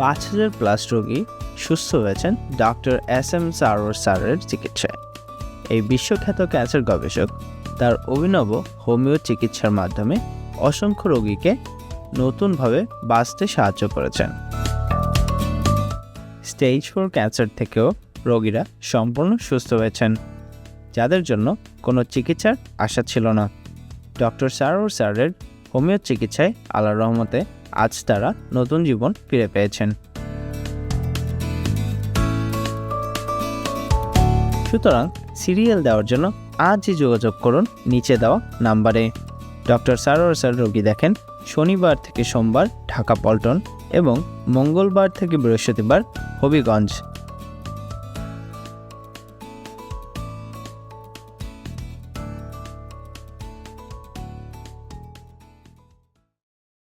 5,000+ রোগী সুস্থ হয়েছেন ডক্টর SM সারোয়ার স্যারের চিকিৎসায়। এই বিশ্বখ্যাত ক্যান্সার গবেষক তার অভিনব হোমিও চিকিৎসার মাধ্যমে অসংখ্য রোগীকে নতুনভাবে বাঁচতে সাহায্য করেছেন। স্টেজ 4 ক্যান্সার থেকেও রোগীরা সম্পূর্ণ সুস্থ হয়েছেন, যাদের জন্য কোনো চিকিৎসার আশা ছিল না। ডক্টর সারোয়ার স্যারের হোমিও চিকিৎসায় আল্লাহর রহমতে আজ তারা নতুন জীবন ফিরে পেয়েছেন। সুতরাং সিরিয়াল দেওয়ার জন্য আজই যোগাযোগ করুন নিচে দেওয়া নাম্বারে। ডক্টর সারোয়ার স্যার রোগী দেখেন শনিবার থেকে সোমবার ঢাকা পল্টন এবং মঙ্গলবার থেকে বৃহস্পতিবার হবিগঞ্জ।